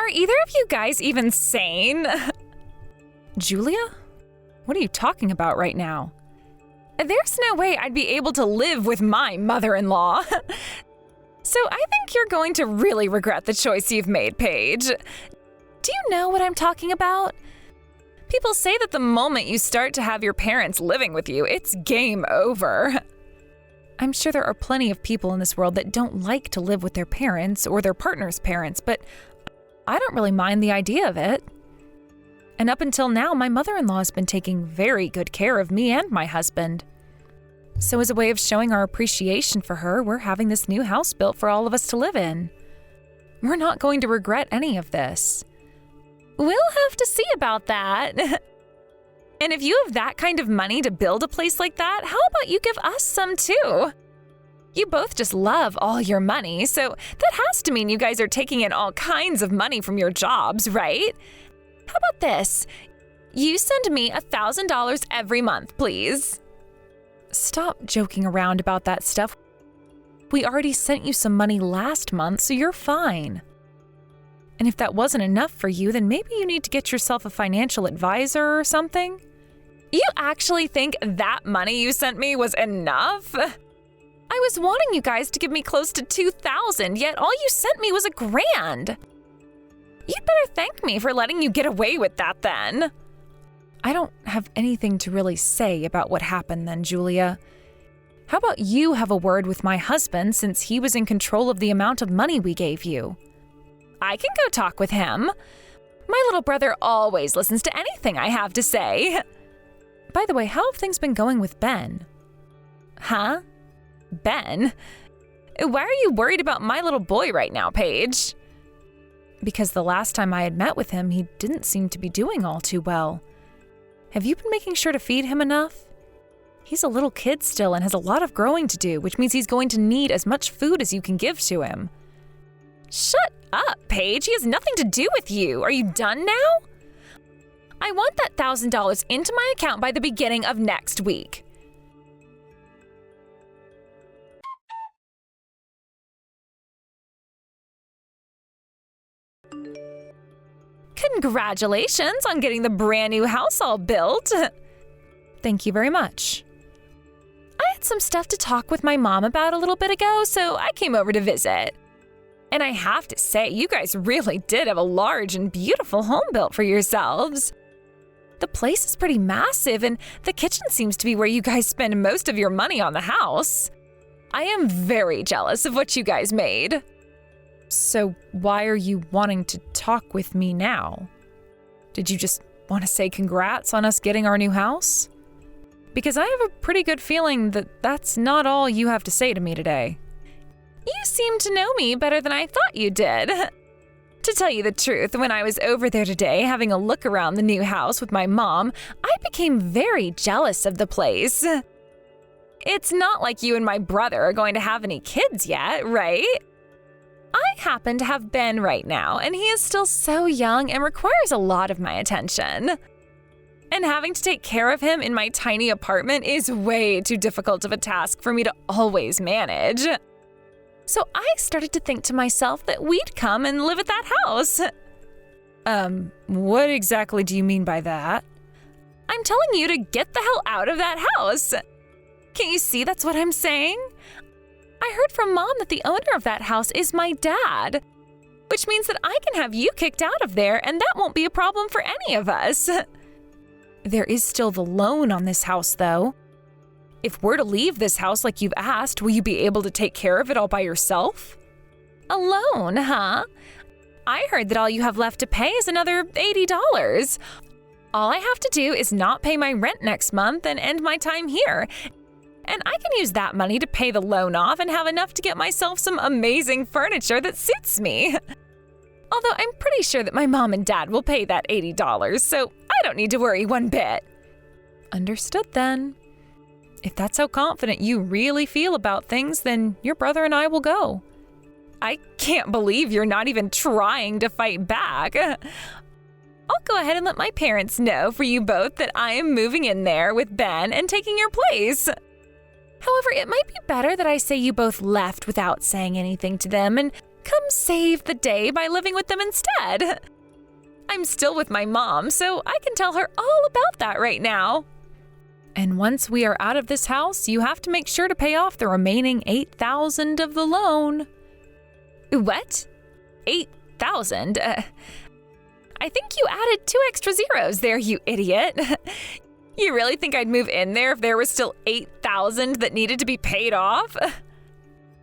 Are either of you guys even sane? Julia? What are you talking about right now? There's no way I'd be able to live with my mother-in-law. So I think you're going to really regret the choice you've made, Paige. Do you know what I'm talking about? People say that the moment you start to have your parents living with you, it's game over. I'm sure there are plenty of people in this world that don't like to live with their parents or their partner's parents, but I don't really mind the idea of it. And up until now, my mother-in-law has been taking very good care of me and my husband. So as a way of showing our appreciation for her, we're having this new house built for all of us to live in. We're not going to regret any of this. We'll have to see about that. And if you have that kind of money to build a place like that, how about you give us some too? You both just love all your money, so that has to mean you guys are taking in all kinds of money from your jobs, right? How about this? You send me $1,000 every month, please. Stop joking around about that stuff. We already sent you some money last month, so you're fine. And if that wasn't enough for you, then maybe you need to get yourself a financial advisor or something. You actually think that money you sent me was enough? I was wanting you guys to give me close to $2,000, yet all you sent me was $1,000. You'd better thank me for letting you get away with that then. I don't have anything to really say about what happened then, Julia. How about you have a word with my husband since he was in control of the amount of money we gave you? I can go talk with him. My little brother always listens to anything I have to say. By the way, how have things been going with Ben? Huh? Ben? Why are you worried about my little boy right now, Paige? Because the last time I had met with him, he didn't seem to be doing all too well. Have you been making sure to feed him enough? He's a little kid still and has a lot of growing to do, which means he's going to need as much food as you can give to him. Shut up, Paige. He has nothing to do with you. Are you done now? I want that $1,000 into my account by the beginning of next week. Congratulations on getting the brand new house all built. Thank you very much. I had some stuff to talk with my mom about a little bit ago, so I came over to visit. And I have to say, you guys really did have a large and beautiful home built for yourselves. The place is pretty massive, and the kitchen seems to be where you guys spend most of your money on the house. I am very jealous of what you guys made. So why are you wanting to talk with me now? Did you just want to say congrats on us getting our new house? Because I have a pretty good feeling that that's not all you have to say to me today. You seem to know me better than I thought you did. To tell you the truth, when I was over there today having a look around the new house with my mom, I became very jealous of the place. It's not like you and my brother are going to have any kids yet, right? I happen to have Ben right now, and he is still so young and requires a lot of my attention. And having to take care of him in my tiny apartment is way too difficult of a task for me to always manage. So I started to think to myself that we'd come and live at that house. What exactly do you mean by that? I'm telling you to get the hell out of that house. Can't you see that's what I'm saying? I heard from Mom that the owner of that house is my dad, which means that I can have you kicked out of there and that won't be a problem for any of us. There is still the loan on this house, though. If we're to leave this house like you've asked, will you be able to take care of it all by yourself? A loan, huh? I heard that all you have left to pay is another $80. All I have to do is not pay my rent next month and end my time here. And I can use that money to pay the loan off and have enough to get myself some amazing furniture that suits me. Although I'm pretty sure that my mom and dad will pay that $80, so I don't need to worry one bit. Understood then. If that's how confident you really feel about things, then your brother and I will go. I can't believe you're not even trying to fight back. I'll go ahead and let my parents know for you both that I am moving in there with Ben and taking your place. However, it might be better that I say you both left without saying anything to them, and come save the day by living with them instead. I'm still with my mom, so I can tell her all about that right now. And once we are out of this house, you have to make sure to pay off the remaining $8,000 of the loan. What? $8,000? I think you added 2 extra zeros there, you idiot. You really think I'd move in there if there was still $8,000 that needed to be paid off?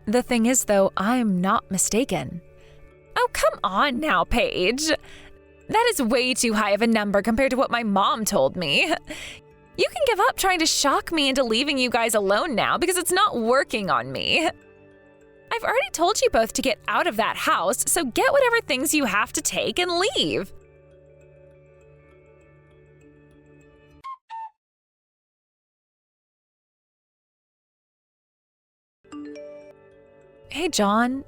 The thing is, though, I'm not mistaken. Oh, come on now, Paige. That is way too high of a number compared to what my mom told me. You can give up trying to shock me into leaving you guys alone now because it's not working on me. I've already told you both to get out of that house, so get whatever things you have to take and leave. Hey, John.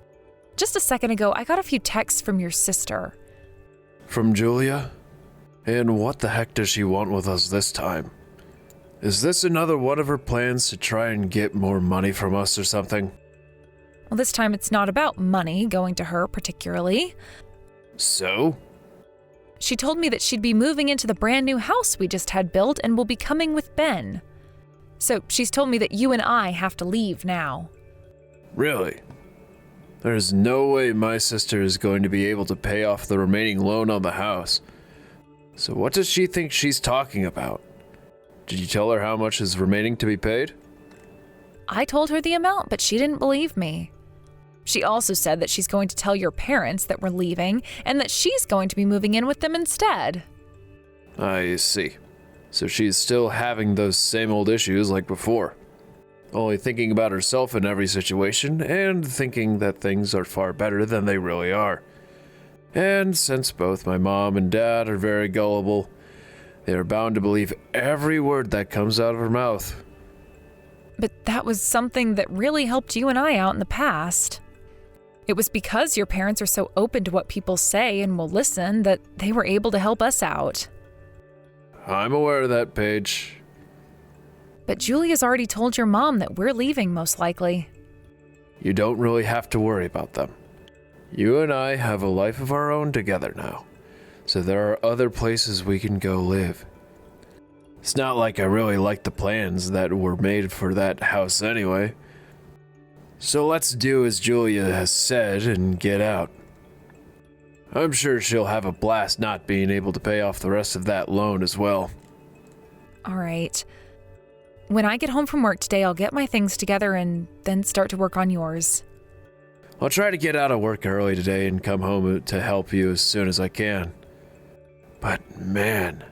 Just a second ago, I got a few texts from your sister. From Julia? And what the heck does she want with us this time? Is this another one of her plans to try and get more money from us or something? Well, this time it's not about money going to her particularly. So? She told me that she'd be moving into the brand new house we just had built and will be coming with Ben. So she's told me that you and I have to leave now. Really? There's no way my sister is going to be able to pay off the remaining loan on the house. So what does she think she's talking about? Did you tell her how much is remaining to be paid? I told her the amount, but she didn't believe me. She also said that she's going to tell your parents that we're leaving and that she's going to be moving in with them instead. I see. So she's still having those same old issues like before. Only thinking about herself in every situation and thinking that things are far better than they really are. And since both my mom and dad are very gullible, they are bound to believe every word that comes out of her mouth. But that was something that really helped you and I out in the past. It was because your parents are so open to what people say and will listen that they were able to help us out. I'm aware of that, Paige. But Julia's already told your mom that we're leaving, most likely. You don't really have to worry about them. You and I have a life of our own together now, so there are other places we can go live. It's not like I really like the plans that were made for that house anyway. So let's do as Julia has said and get out. I'm sure she'll have a blast not being able to pay off the rest of that loan as well. All right. When I get home from work today, I'll get my things together and then start to work on yours. I'll try to get out of work early today and come home to help you as soon as I can. But man,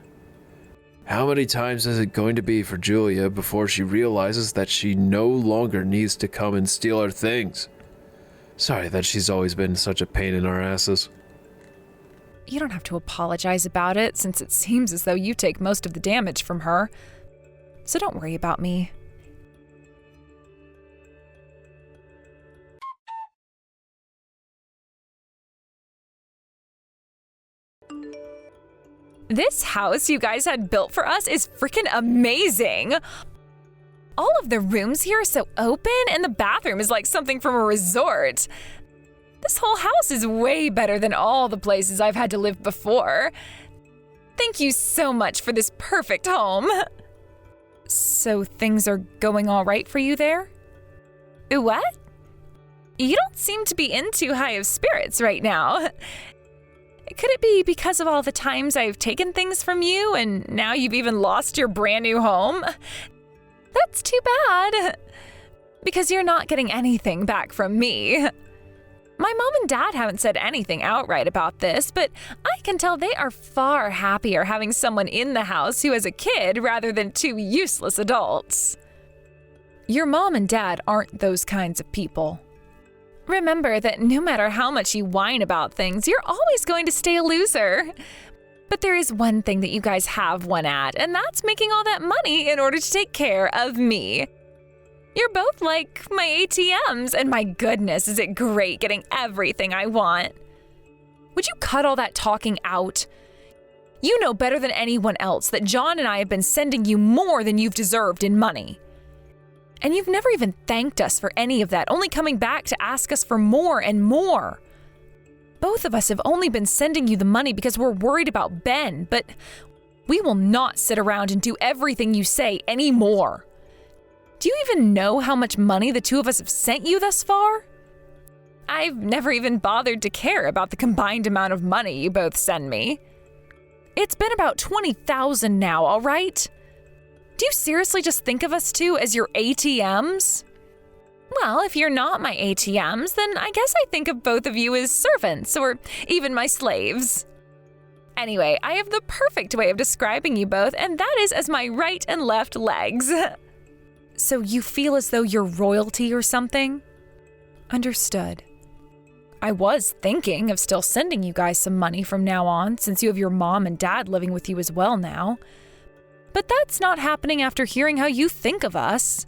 how many times is it going to be for Julia before she realizes that she no longer needs to come and steal our things? Sorry that she's always been such a pain in our asses. You don't have to apologize about it, since it seems as though you take most of the damage from her. So don't worry about me. This house you guys had built for us is freaking amazing! All of the rooms here are so open, and the bathroom is like something from a resort. This whole house is way better than all the places I've had to live before. Thank you so much for this perfect home. So things are going all right for you there? What? You don't seem to be in too high of spirits right now. Could it be because of all the times I've taken things from you and now you've even lost your brand new home? That's too bad. Because you're not getting anything back from me. My mom and dad haven't said anything outright about this, but I can tell they are far happier having someone in the house who has a kid rather than 2 useless adults. Your mom and dad aren't those kinds of people. Remember that no matter how much you whine about things, you're always going to stay a loser. But there is one thing that you guys have won at, and that's making all that money in order to take care of me. You're both like my ATMs, and my goodness, is it great getting everything I want. Would you cut all that talking out? You know better than anyone else that John and I have been sending you more than you've deserved in money. And you've never even thanked us for any of that, only coming back to ask us for more and more. both of us have only been sending you the money because we're worried about Ben, but we will not sit around and do everything you say anymore. Do you even know how much money the two of us have sent you thus far? I've never even bothered to care about the combined amount of money you both send me. It's been about $20,000 now, all right? Do you seriously just think of us two as your ATMs? Well, if you're not my ATMs, then I guess I think of both of you as servants or even my slaves. Anyway, I have the perfect way of describing you both, and that is as my right and left legs. So you feel as though you're royalty or something? Understood. I was thinking of still sending you guys some money from now on, since you have your mom and dad living with you as well now. But that's not happening after hearing how you think of us.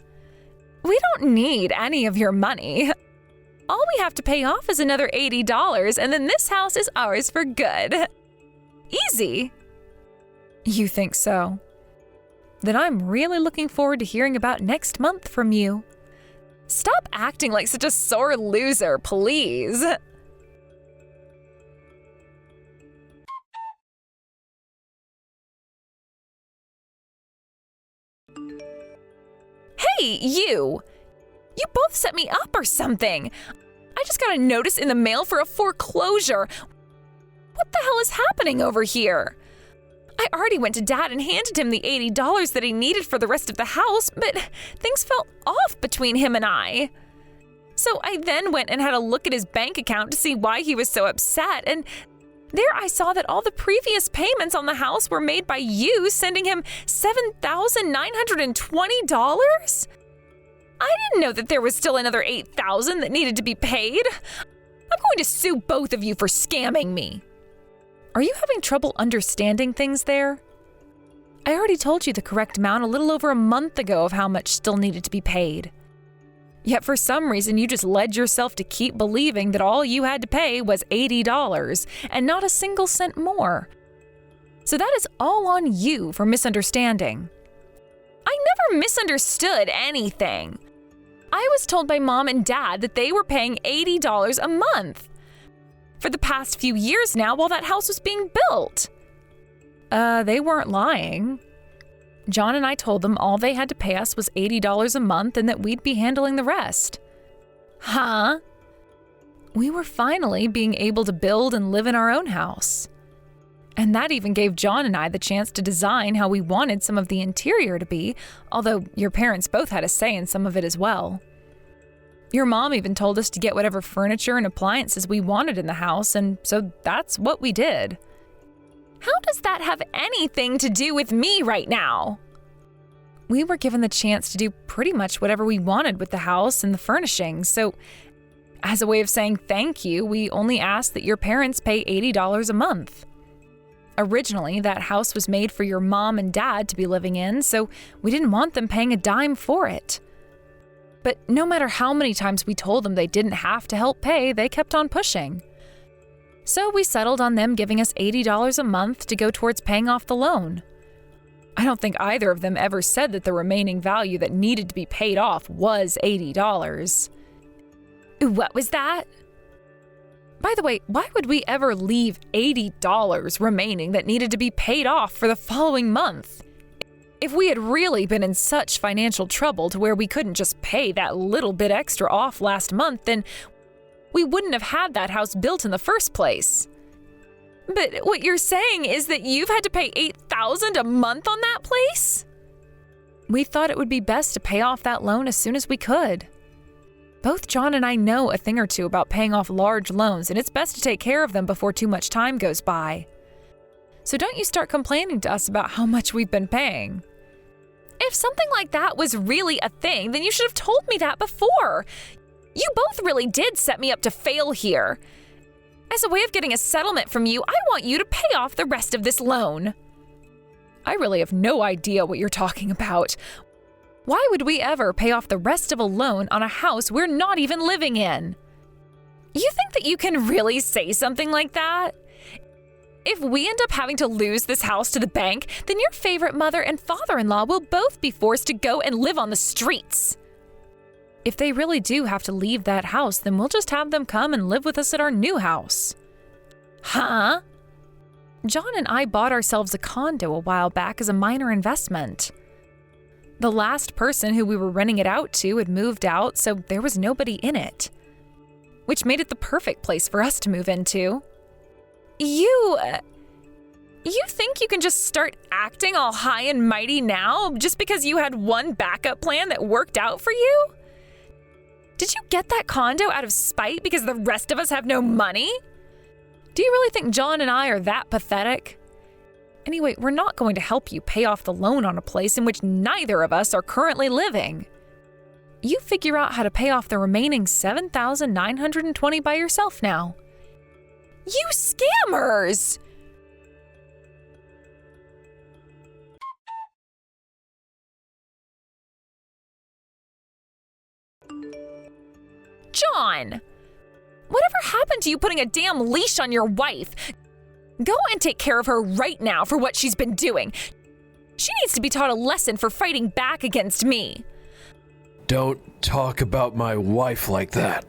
We don't need any of your money. All we have to pay off is another $80, and then this house is ours for good. Easy. You think so? Then I'm really looking forward to hearing about next month from you. Stop acting like such a sore loser, please. Hey, you! You both set me up or something. I just got a notice in the mail for a foreclosure. What the hell is happening over here? I already went to Dad and handed him the $80 that he needed for the rest of the house, but things felt off between him and I. So I then went and had a look at his bank account to see why he was so upset, and there I saw that all the previous payments on the house were made by you sending him $7,920? I didn't know that there was still another $8,000 that needed to be paid. I'm going to sue both of you for scamming me. Are you having trouble understanding things there? I already told you the correct amount a little over a month ago of how much still needed to be paid. Yet for some reason you just led yourself to keep believing that all you had to pay was $80 and not a single cent more. So that is all on you for misunderstanding. I never misunderstood anything. I was told by Mom and Dad that they were paying $80 a month for the past few years now while that house was being built. They weren't lying. John and I told them all they had to pay us was $80 a month and that we'd be handling the rest. Huh? We were finally being able to build and live in our own house. And that even gave John and I the chance to design how we wanted some of the interior to be, although your parents both had a say in some of it as well. Your mom even told us to get whatever furniture and appliances we wanted in the house, and so that's what we did. How does that have anything to do with me right now? We were given the chance to do pretty much whatever we wanted with the house and the furnishings, so as a way of saying thank you, we only asked that your parents pay $80 a month. Originally, that house was made for your mom and dad to be living in, so we didn't want them paying a dime for it. But no matter how many times we told them they didn't have to help pay, they kept on pushing. So we settled on them giving us $80 a month to go towards paying off the loan. I don't think either of them ever said that the remaining value that needed to be paid off was $80. What was that? By the way, why would we ever leave $80 remaining that needed to be paid off for the following month? If we had really been in such financial trouble to where we couldn't just pay that little bit extra off last month, then we wouldn't have had that house built in the first place. But what you're saying is that you've had to pay $8,000 a month on that place? We thought it would be best to pay off that loan as soon as we could. Both John and I know a thing or two about paying off large loans, and it's best to take care of them before too much time goes by. So don't you start complaining to us about how much we've been paying. If something like that was really a thing, then you should have told me that before. You both really did set me up to fail here. As a way of getting a settlement from you, I want you to pay off the rest of this loan. I really have no idea what you're talking about. Why would we ever pay off the rest of a loan on a house we're not even living in? You think that you can really say something like that? If we end up having to lose this house to the bank, then your favorite mother and father-in-law will both be forced to go and live on the streets. If they really do have to leave that house, then we'll just have them come and live with us at our new house. Huh? John and I bought ourselves a condo a while back as a minor investment. The last person who we were renting it out to had moved out, so there was nobody in it, which made it the perfect place for us to move into. You think you can just start acting all high and mighty now just because you had one backup plan that worked out for you? Did you get that condo out of spite because the rest of us have no money? Do you really think John and I are that pathetic? Anyway, we're not going to help you pay off the loan on a place in which neither of us are currently living. You figure out how to pay off the remaining $7,920 by yourself now. You scammers! John! Whatever happened to you putting a damn leash on your wife? Go and take care of her right now for what she's been doing. She needs to be taught a lesson for fighting back against me. Don't talk about my wife like that.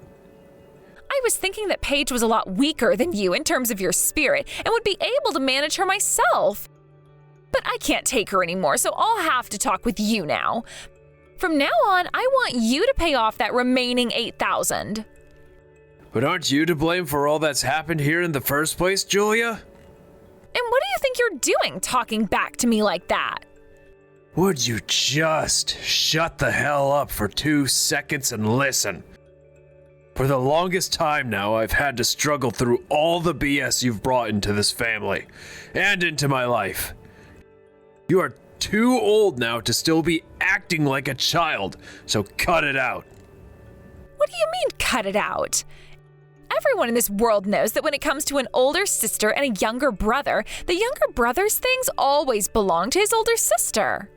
I was thinking that Paige was a lot weaker than you in terms of your spirit and would be able to manage her myself. But I can't take her anymore, so I'll have to talk with you now. From now on, I want you to pay off that remaining $8,000. But aren't you to blame for all that's happened here in the first place, Julia? And what do you think you're doing talking back to me like that? Would you just shut the hell up for 2 seconds and listen? For the longest time now, I've had to struggle through all the BS you've brought into this family and into my life. You are too old now to still be acting like a child, so cut it out. What do you mean, cut it out? Everyone in this world knows that when it comes to an older sister and a younger brother, the younger brother's things always belong to his older sister.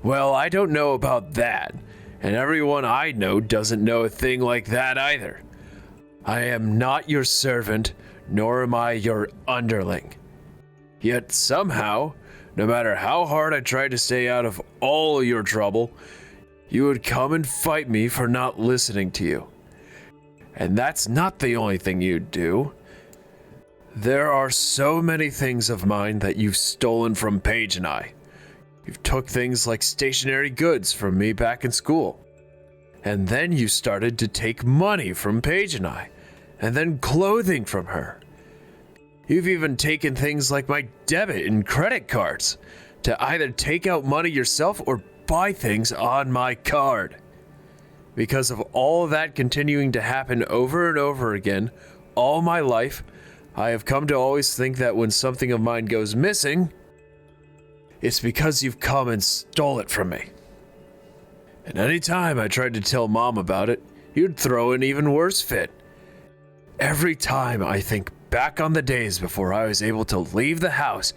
Well, I don't know about that, and everyone I know doesn't know a thing like that either. I am not your servant, nor am I your underling. Yet somehow, no matter how hard I tried to stay out of all your trouble, you would come and fight me for not listening to you. And that's not the only thing you'd do. There are so many things of mine that you've stolen from Paige and I. You've took things like stationery goods from me back in school. And then you started to take money from Paige and I, and then clothing from her. You've even taken things like my debit and credit cards to either take out money yourself or buy things on my card. Because of all of that continuing to happen over and over again, all my life, I have come to always think that when something of mine goes missing, it's because you've come and stole it from me. And any time I tried to tell Mom about it, you'd throw an even worse fit. Every time I think back on the days before I was able to leave the house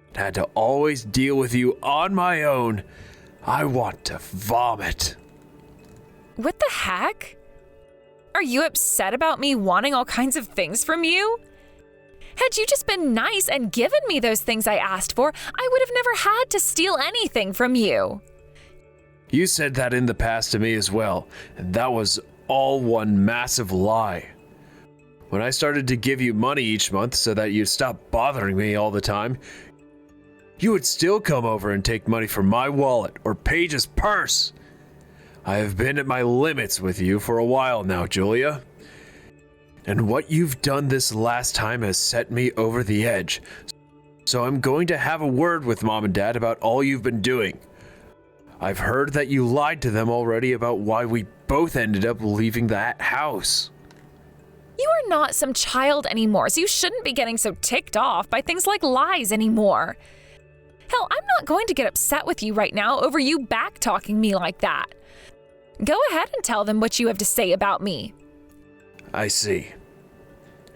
and had to always deal with you on my own, I want to vomit. What the heck? Are you upset about me wanting all kinds of things from you? Had you just been nice and given me those things I asked for, I would have never had to steal anything from you. You said that in the past to me as well, and that was all one massive lie. When I started to give you money each month so that you'd stop bothering me all the time, you would still come over and take money from my wallet or Paige's purse. I have been at my limits with you for a while now, Julia. And what you've done this last time has set me over the edge. So I'm going to have a word with Mom and Dad about all you've been doing. I've heard that you lied to them already about why we both ended up leaving that house. You are not some child anymore, so you shouldn't be getting so ticked off by things like lies anymore. Hell, I'm not going to get upset with you right now over you back-talking me like that. Go ahead and tell them what you have to say about me. I see.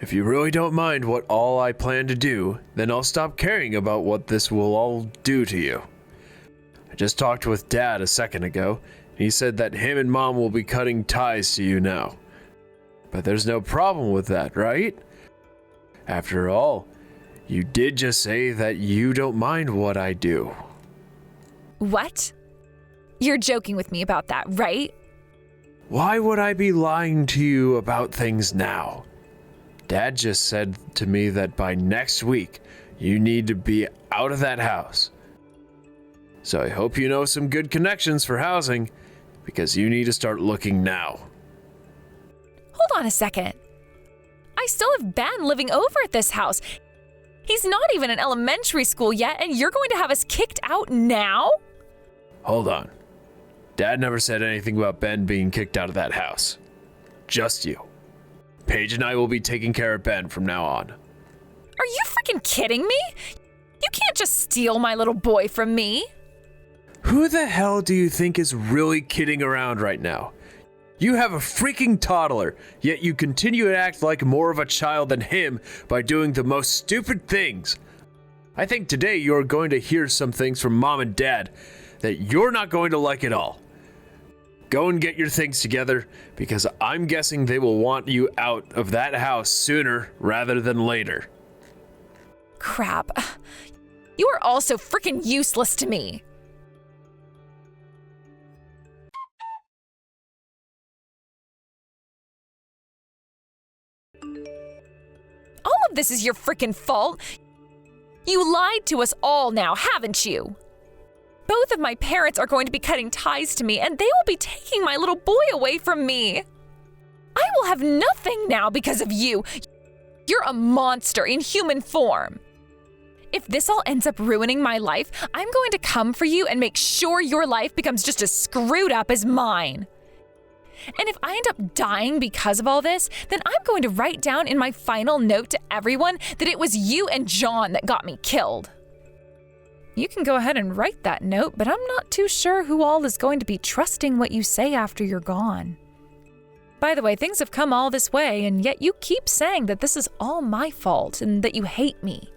If you really don't mind what all I plan to do, then I'll stop caring about what this will all do to you. I just talked with Dad a second ago, and he said that him and Mom will be cutting ties to you now. But there's no problem with that, right? After all, you did just say that you don't mind what I do. What? You're joking with me about that, right? Why would I be lying to you about things now? Dad just said to me that by next week, you need to be out of that house. So I hope you know some good connections for housing, because you need to start looking now. Hold on a second. I still have Ben living over at this house. He's not even in elementary school yet, and you're going to have us kicked out now? Hold on. Dad never said anything about Ben being kicked out of that house. Just you. Paige and I will be taking care of Ben from now on. Are you freaking kidding me? You can't just steal my little boy from me. Who the hell do you think is really kidding around right now? You have a freaking toddler, yet you continue to act like more of a child than him by doing the most stupid things. I think today you're going to hear some things from Mom and Dad that you're not going to like at all. Go and get your things together, because I'm guessing they will want you out of that house sooner rather than later. Crap. You are all so freaking useless to me. All of this is your freaking fault. You lied to us all now, haven't you? Both of my parents are going to be cutting ties to me, and they will be taking my little boy away from me. I will have nothing now because of you. You're a monster in human form. If this all ends up ruining my life, I'm going to come for you and make sure your life becomes just as screwed up as mine. And if I end up dying because of all this, then I'm going to write down in my final note to everyone that it was you and John that got me killed. You can go ahead and write that note, but I'm not too sure who all is going to be trusting what you say after you're gone. By the way, things have come all this way, and yet you keep saying that this is all my fault and that you hate me.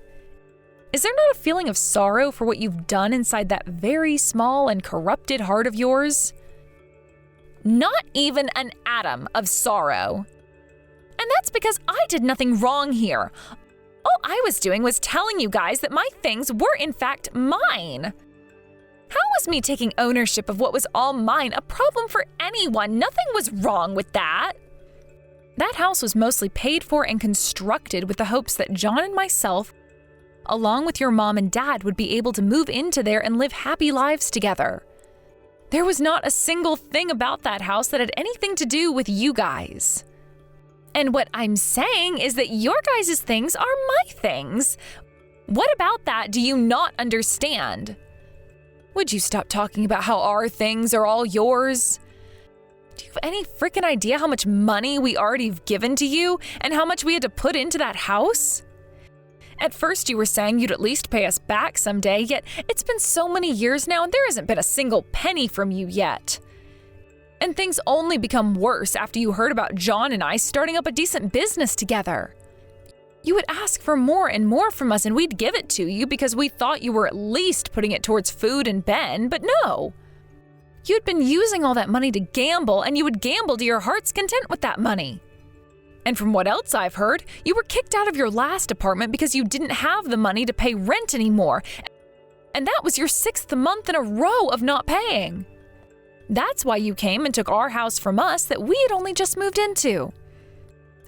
Is there not a feeling of sorrow for what you've done inside that very small and corrupted heart of yours? Not even an atom of sorrow. And that's because I did nothing wrong here. All I was doing was telling you guys that my things were in fact mine. How was me taking ownership of what was all mine a problem for anyone? Nothing was wrong with that. That house was mostly paid for and constructed with the hopes that John and myself, along with your mom and dad, would be able to move into there and live happy lives together. There was not a single thing about that house that had anything to do with you guys. And what I'm saying is that your guys' things are my things. What about that do you not understand? Would you stop talking about how our things are all yours? Do you have any freaking idea how much money we already have given to you and how much we had to put into that house? At first you were saying you'd at least pay us back someday, yet it's been so many years now and there hasn't been a single penny from you yet. And things only become worse after you heard about John and I starting up a decent business together. You would ask for more and more from us and we'd give it to you because we thought you were at least putting it towards food and Ben, but no. You'd been using all that money to gamble, and you would gamble to your heart's content with that money. And from what else I've heard, you were kicked out of your last apartment because you didn't have the money to pay rent anymore. And that was your 6th month in a row of not paying. That's why you came and took our house from us that we had only just moved into.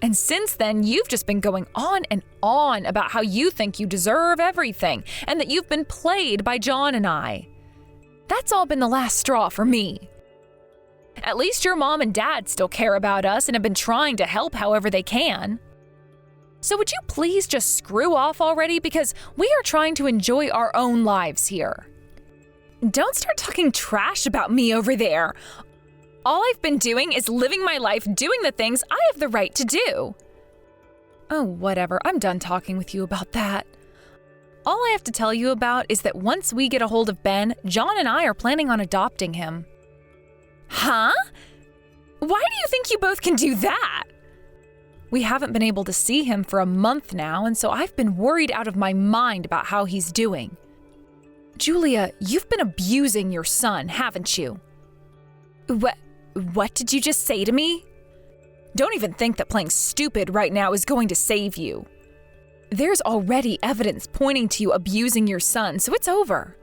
And since then, you've just been going on and on about how you think you deserve everything and that you've been played by John and I. That's all been the last straw for me. At least your mom and dad still care about us and have been trying to help however they can. So would you please just screw off already, because we are trying to enjoy our own lives here. Don't start talking trash about me over there. All I've been doing is living my life, doing the things I have the right to do. Oh, whatever. I'm done talking with you about that. All I have to tell you about is that once we get a hold of Ben, John and I are planning on adopting him. Huh? Why do you think you both can do that? We haven't been able to see him for a month now, and so I've been worried out of my mind about how he's doing. Julia, you've been abusing your son, haven't you? What did you just say to me? Don't even think that playing stupid right now is going to save you. There's already evidence pointing to you abusing your son, so it's over.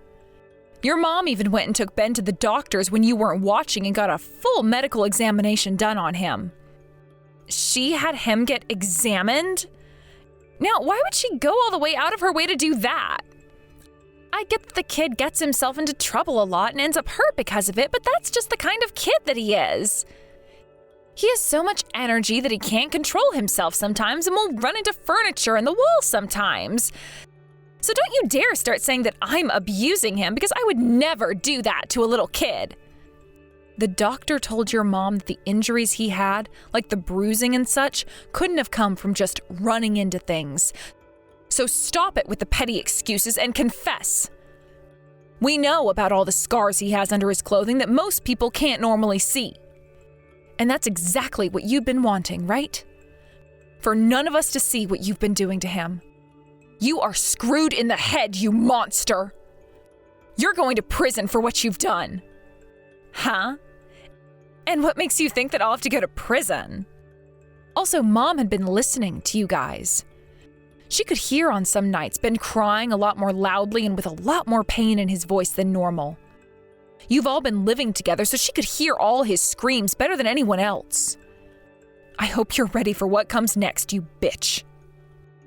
Your mom even went and took Ben to the doctors when you weren't watching and got a full medical examination done on him. she had him get examined? Now, why would she go all the way out of her way to do that? I get that the kid gets himself into trouble a lot and ends up hurt because of it, but that's just the kind of kid that he is. He has so much energy that he can't control himself sometimes and will run into furniture and the wall sometimes. So don't you dare start saying that I'm abusing him, because I would never do that to a little kid. The doctor told your mom that the injuries he had, like the bruising and such, couldn't have come from just running into things. So stop it with the petty excuses and confess. We know about all the scars he has under his clothing that most people can't normally see. And that's exactly what you've been wanting, right? For none of us to see what you've been doing to him. You are screwed in the head, you monster. You're going to prison for what you've done. Huh? And what makes you think that I'll have to go to prison? Also, Mom had been listening to you guys. She could hear on some nights Ben crying a lot more loudly and with a lot more pain in his voice than normal. You've all been living together, so she could hear all his screams better than anyone else. I hope you're ready for what comes next, you bitch.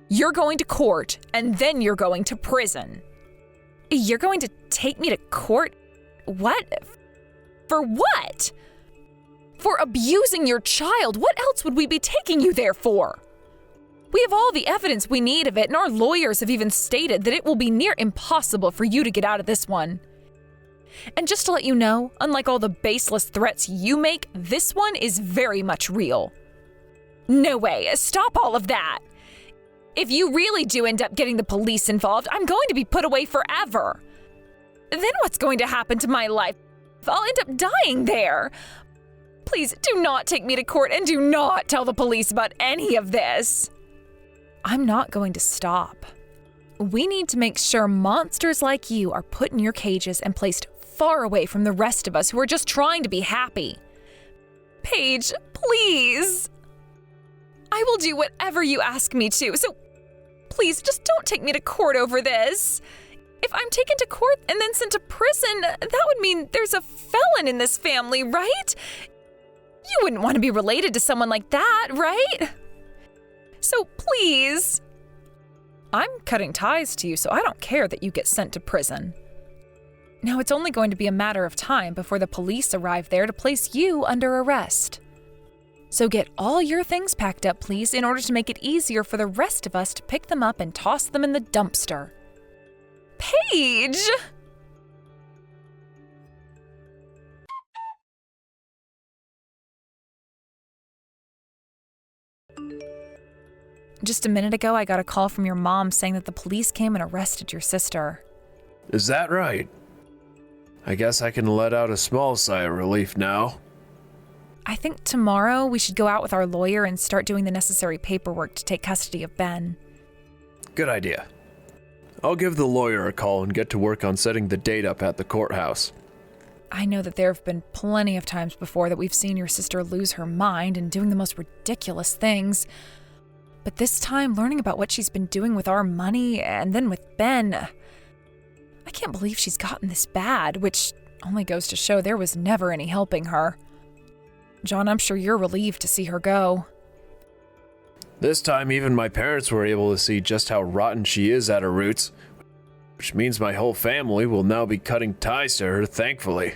You're going to court, and then you're going to prison. You're going to take me to court? What? For what? For abusing your child. What else would we be taking you there for? We have all the evidence we need of it, and our lawyers have even stated that it will be near impossible for you to get out of this one. And just to let you know, unlike all the baseless threats you make, this one is very much real. No way, stop all of that. If you really do end up getting the police involved, I'm going to be put away forever. Then what's going to happen to my life? I'll end up dying there. Please do not take me to court and do not tell the police about any of this. I'm not going to stop. We need to make sure monsters like you are put in your cages and placed far away from the rest of us who are just trying to be happy. Paige, please. I will do whatever you ask me to, so please just don't take me to court over this. If I'm taken to court and then sent to prison, that would mean there's a felon in this family, right? You wouldn't want to be related to someone like that, right? So please. I'm cutting ties to you, so I don't care that you get sent to prison. Now it's only going to be a matter of time before the police arrive there to place you under arrest. So get all your things packed up, please, in order to make it easier for the rest of us to pick them up and toss them in the dumpster. Paige! Just a minute ago, I got a call from your mom saying that the police came and arrested your sister. Is that right? I guess I can let out a small sigh of relief now. I think tomorrow we should go out with our lawyer and start doing the necessary paperwork to take custody of Ben. Good idea. I'll give the lawyer a call and get to work on setting the date up at the courthouse. I know that there have been plenty of times before that we've seen your sister lose her mind and doing the most ridiculous things. But this time, learning about what she's been doing with our money and then with Ben, I can't believe she's gotten this bad, which only goes to show there was never any helping her. John, I'm sure you're relieved to see her go. This time, even my parents were able to see just how rotten she is at her roots, which means my whole family will now be cutting ties to her, thankfully.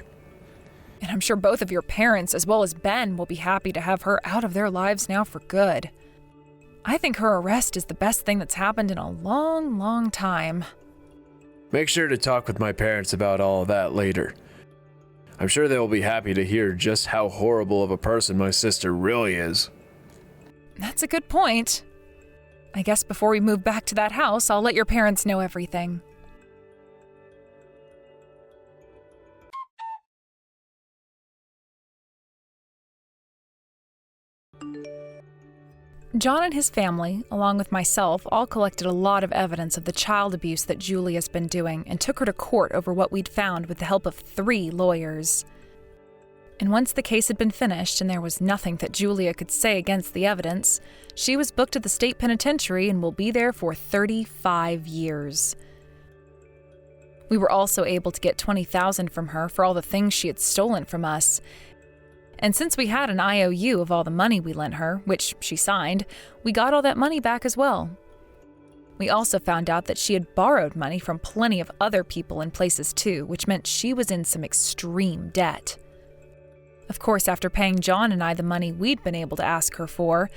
And I'm sure both of your parents, as well as Ben, will be happy to have her out of their lives now for good. I think her arrest is the best thing that's happened in a long, long time. Make sure to talk with my parents about all of that later. I'm sure they'll be happy to hear just how horrible of a person my sister really is. That's a good point. I guess before we move back to that house, I'll let your parents know everything. John and his family, along with myself, all collected a lot of evidence of the child abuse that Julia's been doing and took her to court over what we'd found with the help of 3 lawyers. And once the case had been finished and there was nothing that Julia could say against the evidence, she was booked at the state penitentiary and will be there for 35 years. We were also able to get $20,000 from her for all the things she had stolen from us. And since we had an IOU of all the money we lent her, which she signed, we got all that money back as well. We also found out that she had borrowed money from plenty of other people in places too, which meant she was in some extreme debt. Of course, after paying John and I the money we'd been able to ask her for,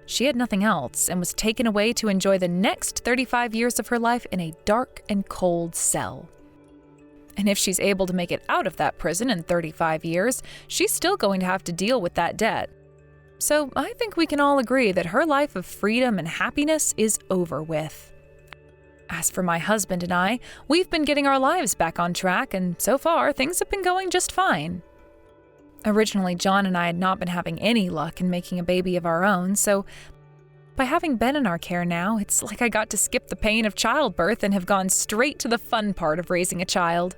she had nothing else and was taken away to enjoy the next 35 years of her life in a dark and cold cell. And if she's able to make it out of that prison in 35 years, she's still going to have to deal with that debt. So I think we can all agree that her life of freedom and happiness is over with. As for my husband and I, we've been getting our lives back on track, and so far things have been going just fine. Originally, John and I had not been having any luck in making a baby of our own, so by having Ben in our care now, it's like I got to skip the pain of childbirth and have gone straight to the fun part of raising a child.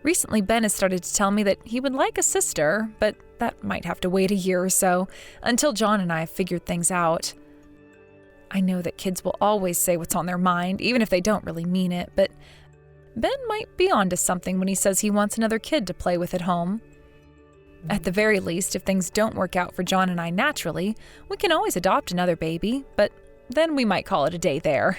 Recently, Ben has started to tell me that he would like a sister, but that might have to wait a year or so, until John and I have figured things out. I know that kids will always say what's on their mind, even if they don't really mean it, but Ben might be onto something when he says he wants another kid to play with at home. At the very least, if things don't work out for John and I naturally, we can always adopt another baby, but then we might call it a day there.